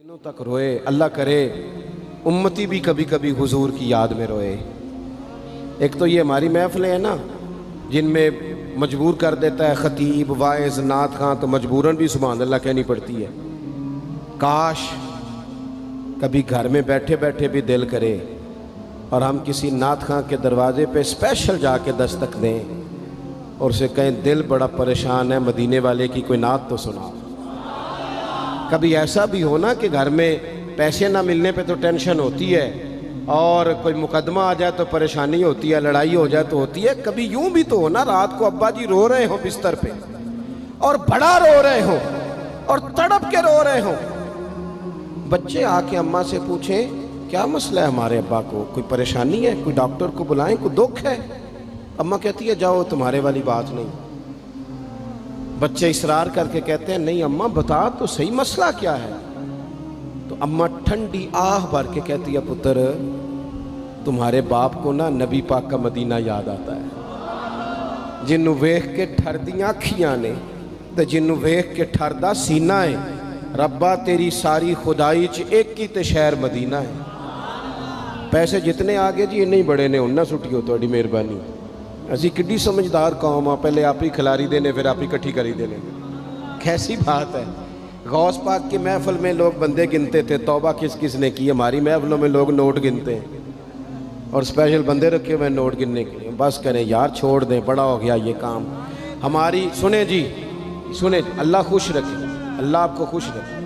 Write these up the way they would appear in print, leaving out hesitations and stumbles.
دنوں تک روئے، اللہ کرے امتی بھی کبھی کبھی حضور کی یاد میں روئے۔ ایک تو یہ ہماری محفلیں ہیں نا جن میں مجبور کر دیتا ہے خطیب، واعظ، نعت خواں، تو مجبوراً بھی سبحان اللہ کہنی پڑتی ہے۔ کاش کبھی گھر میں بیٹھے بیٹھے بھی دل کرے اور ہم کسی نعت خواں کے دروازے پہ اسپیشل جا کے دستک دیں اور اسے کہیں دل بڑا پریشان ہے، مدینے والے کی کوئی نعت تو سنا۔ کبھی ایسا بھی ہونا کہ گھر میں پیسے نہ ملنے پہ تو ٹینشن ہوتی ہے اور کوئی مقدمہ آ جائے تو پریشانی ہوتی ہے، لڑائی ہو جائے تو ہوتی ہے۔ کبھی یوں بھی تو ہونا رات کو ابا جی رو رہے ہوں بستر پہ اور بڑا رو رہے ہوں اور تڑپ کے رو رہے ہوں، بچے آ کے اماں سے پوچھیں کیا مسئلہ ہے ہمارے ابا کو، کوئی پریشانی ہے، کوئی ڈاکٹر کو بلائیں، کوئی دکھ ہے؟ اماں کہتی ہے جاؤ تمہارے والی بات نہیں۔ بچے اصرار کر کے کہتے ہیں نہیں اماں بتا تو صحیح مسئلہ کیا ہے؟ تو اماں ٹھنڈی آہ بھر کے کہتی ہے پتر تمہارے باپ کو نا نبی پاک کا مدینہ یاد آتا ہے، جنوں ویکھ کے ٹھردیاں اکھیاں نے تے جنوں ویکھ کے ٹھردا سینہ ہے، ربا تیری ساری خدائی چ ایک ہی تے شہر مدینہ ہے۔ پیسے جتنے آگے جی انہیں بڑے نے انہاں سٹیو تہاڈی مہربانی، اسی کڈی سمجھدار قوم آ، پہلے آپ ہی کھلاری دینے پھر آپ ہی کٹھی کری دینے۔ کیسی بات ہے، غوث پاک کی محفل میں لوگ بندے گنتے تھے، توبہ کس کس نے کی، ہماری محفلوں میں لوگ نوٹ گنتے ہیں اور اسپیشل بندے رکھے ہوئے نوٹ گننے کے لیے۔ بس کریں یار، چھوڑ دیں، بڑا ہو گیا یہ کام ہماری۔ سنیں جی سنیں، اللہ خوش رکھے، اللہ آپ کو خوش رکھے۔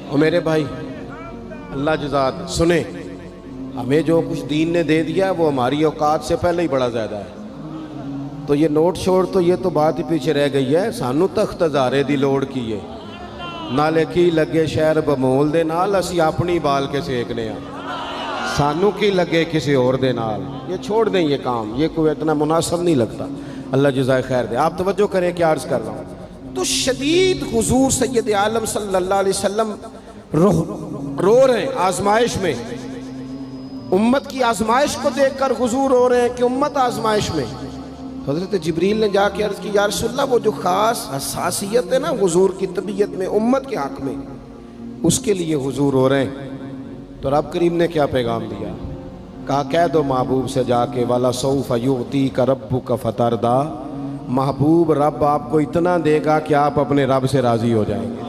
اور میرے بھائی اللہ جزات، سنیں ہمیں جو کچھ دین نے دے دیا ہے وہ ہماری اوقات سے پہلے ہی بڑا زیادہ ہے، تو یہ نوٹ چھوڑ تو یہ تو بات ہی پیچھے رہ گئی ہے۔ سانو تخت ہزارے دی لوڑ کی ہے، نالے کی لگے شہر بمول دے نال، اسی اپنی بال کے سیکنے ہیں، سانو کی لگے کسی اور دے نال۔ یہ چھوڑ دیں یہ کام، یہ کوئی اتنا مناسب نہیں لگتا۔ اللہ جزائے خیر دے۔ آپ توجہ کریں کہ عرض کر رہا ہوں تو شدید حضور سید عالم صلی اللہ علیہ وسلم رو رہے ہیں آزمائش میں، امت کی آزمائش کو دیکھ کر حضور رو رہے ہیں کہ امت آزمائش میں۔ حضرت جبریل نے جا کے عرض کی یا رسول اللہ وہ جو خاص حساسیت ہے نا حضور کی طبیعت میں امت کے حق میں، اس کے لیے حضور رو رہے ہیں۔ تو رب کریم نے کیا پیغام دیا؟ کہا کہہ دو محبوب سے جا کے وَلَسَوْفَ يُعْطِيكَ رَبُّكَ فَتَرْضَىٰ، محبوب رب آپ کو اتنا دے گا کہ آپ اپنے رب سے راضی ہو جائیں گے،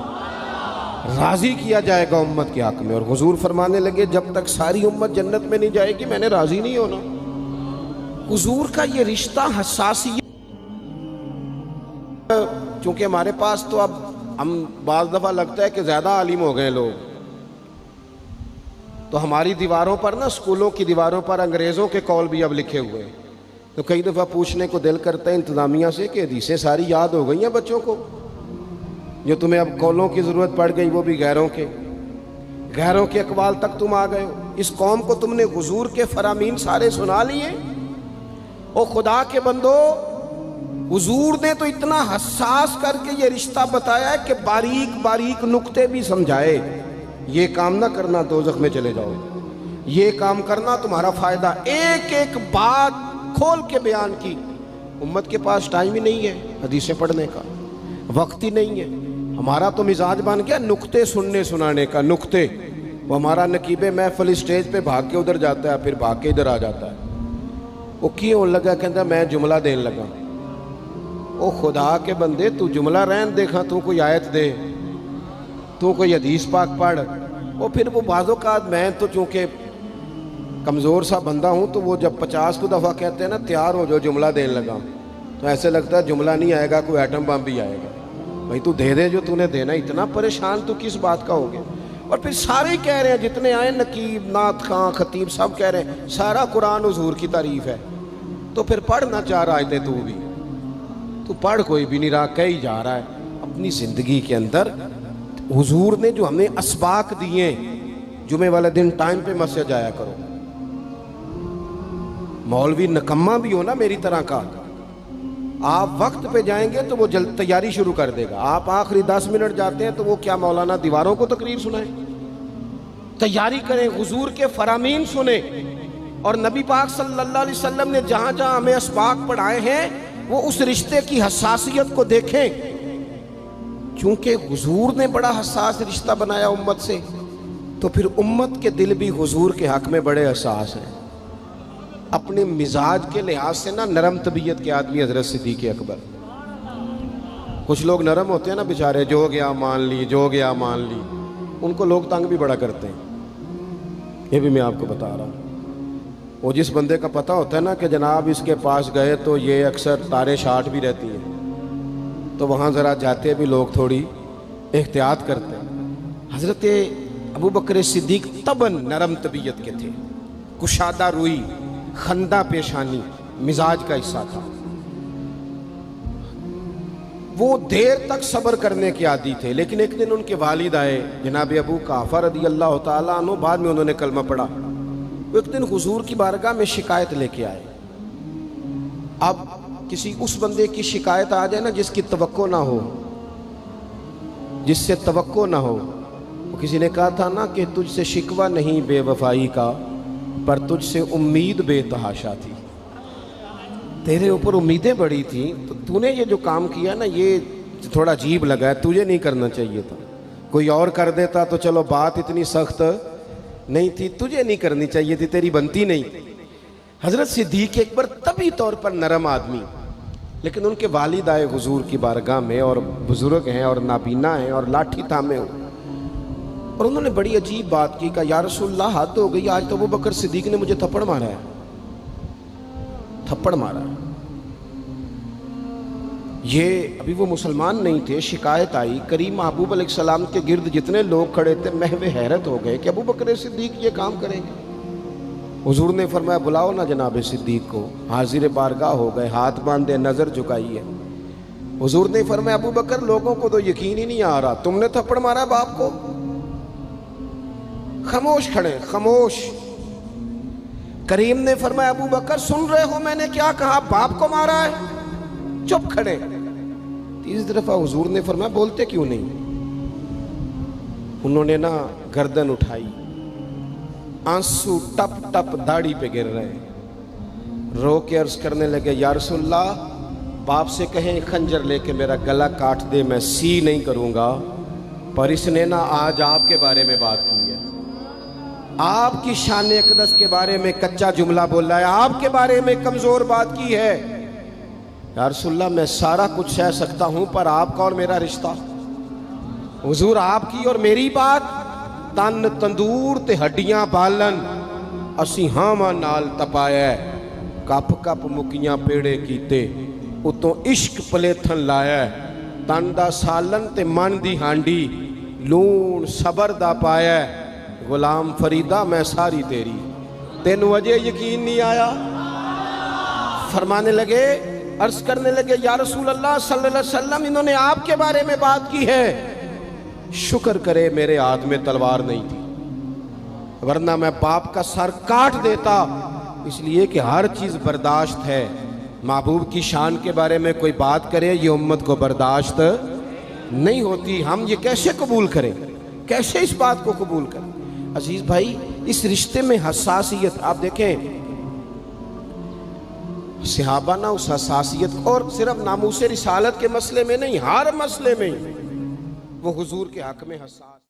راضی کیا جائے گا امت کے حق میں۔ اور حضور فرمانے لگے جب تک ساری امت جنت میں نہیں جائے گی میں نے راضی نہیں ہونا۔ حضور کا یہ رشتہ حساسیت، چونکہ ہمارے پاس تو اب ہم بعض دفعہ لگتا ہے کہ زیادہ عالم ہو گئے لوگ، تو ہماری دیواروں پر نا، اسکولوں کی دیواروں پر انگریزوں کے قول بھی اب لکھے ہوئے ہیں، تو کئی دفعہ پوچھنے کو دل کرتا ہے انتظامیہ سے کہ حدیثیں ساری یاد ہو گئی ہیں بچوں کو، جو تمہیں اب قولوں کی ضرورت پڑ گئی وہ بھی غیروں کے اقوال تک تم آ گئے ہو۔ اس قوم کو تم نے حضور کے فرامین سارے سنا لیے۔ او خدا کے بندو، حضور نے تو اتنا حساس کر کے یہ رشتہ بتایا ہے کہ باریک باریک نقطے بھی سمجھائے، یہ کام نہ کرنا دوزخ میں چلے جاؤ، یہ کام کرنا تمہارا فائدہ، ایک ایک بات کھول کے بیان کی۔ امت کے پاس ٹائم ہی نہیں ہے حدیثیں پڑھنے کا، وقت ہی نہیں ہے۔ ہمارا تو مزاج بن گیا نقطے سننے سنانے کا، نقطے۔ وہ ہمارا نقیب محفل اسٹیج پہ بھاگ کے ادھر جاتا ہے، پھر بھاگ کے ادھر آ جاتا ہے۔ وہ کیوں لگا کہتا میں جملہ دین لگا۔ او خدا کے بندے تو جملہ رہن دیکھا، تو کوئی آیت دے، تو کوئی حدیث پاک پڑھ۔ وہ پھر وہ بعض اوقات میں تو چونکہ کمزور سا بندہ ہوں تو وہ جب 50 کو دفعہ کہتے ہیں نا تیار ہو جو جملہ دین لگا، تو ایسے لگتا ہے جملہ نہیں آئے گا کوئی ایٹم بم بھی آئے گا۔ بھائی تو دے دے جو تو نے دینا، اتنا پریشان تو کس بات کا ہو گیا؟ اور پھر سارے ہی کہہ رہے ہیں جتنے آئے، نقیب، نعت خواں، خطیب، سب کہہ رہے ہیں سارا قرآن حضور کی تعریف ہے۔ تو پھر پڑھنا چاہ رہا ہے تو بھی تو پڑھ، کوئی بھی نہیں رہا، کہی جا رہا ہے اپنی زندگی کے اندر۔ حضور نے جو ہمیں اسباق دیے، جمعے والے دن ٹائم پہ مسجد جایا کرو۔ مولوی نکمہ بھی ہو نا میری طرح کا، آپ وقت پہ جائیں گے تو وہ جلد تیاری شروع کر دے گا، آپ آخری 10 منٹ جاتے ہیں تو وہ کیا مولانا دیواروں کو تقریر سنائیں؟ تیاری کریں، حضور کے فرامین سنیں، اور نبی پاک صلی اللہ علیہ وسلم نے جہاں جہاں ہمیں اسباق پڑھائے ہیں وہ اس رشتے کی حساسیت کو دیکھیں۔ چونکہ حضور نے بڑا حساس رشتہ بنایا امت سے، تو پھر امت کے دل بھی حضور کے حق میں بڑے حساس ہیں۔ اپنے مزاج کے لحاظ سے نا نرم طبیعت کے آدمی حضرت صدیق اکبر۔ کچھ لوگ نرم ہوتے ہیں نا بیچارے، جو گیا مان لی، جو گیا مان لی، ان کو لوگ تنگ بھی بڑا کرتے ہیں۔ یہ بھی میں آپ کو بتا رہا ہوں۔ وہ جس بندے کا پتہ ہوتا ہے نا کہ جناب اس کے پاس گئے تو یہ اکثر تارے شاٹ بھی رہتی ہیں، تو وہاں ذرا جاتے بھی لوگ تھوڑی احتیاط کرتے ہیں۔ حضرت ابو بکر صدیق طبعاً نرم طبیعت کے تھے، کشادہ روئی، خندہ پیشانی مزاج کا حصہ تھا۔ وہ دیر تک صبر کرنے کے عادی تھے، لیکن ایک دن ان کے والد آئے جناب ابو قحافہ رضی اللہ تعالیٰ عنہ، بعد میں انہوں نے کلمہ پڑھا۔ وہ ایک دن حضور کی بارگاہ میں شکایت لے کے آئے۔ اب کسی اس بندے کی شکایت آ جائے نا جس کی توقع نہ ہو، جس سے توقع نہ ہو۔ کسی نے کہا تھا نا کہ تجھ سے شکوہ نہیں بے وفائی کا، پر تجھ سے امید بے تحاشا تھی۔ تیرے اوپر امیدیں بڑی تھیں، تو نے یہ جو کام کیا نا یہ تھوڑا عجیب لگا ہے، تجھے نہیں کرنا چاہیے تھا۔ کوئی اور کر دیتا تو چلو بات اتنی سخت نہیں تھی، تجھے نہیں کرنی چاہیے تھی، تیری بنتی نہیں تھی۔ حضرت صدیق اکبر طبی طور پر نرم آدمی، لیکن ان کے والد آئے حضور کی بارگاہ میں، اور بزرگ ہیں اور نابینا ہیں اور لاٹھی تھامے ہو، اور انہوں نے بڑی عجیب بات کی، کہا یا رسول اللہ حد ہو گئی، آج تو ابو بکر صدیق نے مجھے تھپڑ مارا ہے، تھپڑ مارا ہے۔ یہ ابھی وہ مسلمان نہیں تھے، شکایت آئی، کریم محبوب علیہ السلام کے گرد جتنے لوگ کھڑے تھے محو حیرت ہو گئے کہ ابو بکر صدیق یہ کام کریں گے۔ حضور نے فرمایا بلاؤ نا جناب صدیق کو۔ حاضر بارگاہ ہو گئے، ہاتھ باندھے، نظر جھکائی ہے۔ حضور نے فرمایا ابو بکر لوگوں کو تو یقین ہی نہیں آ رہا، تم نے تھپڑ مارا باپ کو؟ خاموش کھڑے، خاموش۔ کریم نے فرمایا ابو بکر سن رہے ہو میں نے کیا کہا، باپ کو مارا ہے؟ چپ کھڑے۔ تیسری دفعہ حضور نے فرمایا بولتے کیوں نہیں؟ انہوں نے نا گردن اٹھائی، آنسو ٹپ ٹپ داڑھی پہ گر رہے ہیں، رو کے عرض کرنے لگے یا رسول اللہ باپ سے کہیں خنجر لے کے میرا گلا کاٹ دے، میں سی نہیں کروں گا، پر اس نے نا آج آپ کے بارے میں بات کی ہے، آپ کی شان اقدس کے بارے میں کچا جملہ بولا ہے، آپ کے بارے میں کمزور بات کی ہے۔ یا رسول اللہ میں سارا کچھ سہ سکتا ہوں، پر آپ کا اور میرا رشتہ، حضور آپ کی اور میری بات، تن تندور تے ہڈیاں بالن، اسی ہاواں نال تپایا، کپ کپ مکیاں پیڑے کیتے، اتوں عشق پلیتھن لایا، تن دا سالن تے من دی ہانڈی، لون صبر دا پایا، غلام فریدہ میں ساری تیری، تینوں وجہ یقین نہیں آیا؟ فرمانے لگے، عرض کرنے لگے یا رسول اللہ صلی اللہ علیہ وسلم انہوں نے آپ کے بارے میں بات کی ہے، شکر کرے میرے ہاتھ میں تلوار نہیں تھی، ورنہ میں باپ کا سر کاٹ دیتا، اس لیے کہ ہر چیز برداشت ہے، محبوب کی شان کے بارے میں کوئی بات کرے یہ امت کو برداشت نہیں ہوتی، ہم یہ کیسے قبول کریں، کیسے اس بات کو قبول کریں؟ عزیز بھائی اس رشتے میں حساسیت، آپ دیکھیں صحابہ نا اس حساسیت، اور صرف ناموس رسالت کے مسئلے میں نہیں، ہر مسئلے میں وہ حضور کے حق میں حساس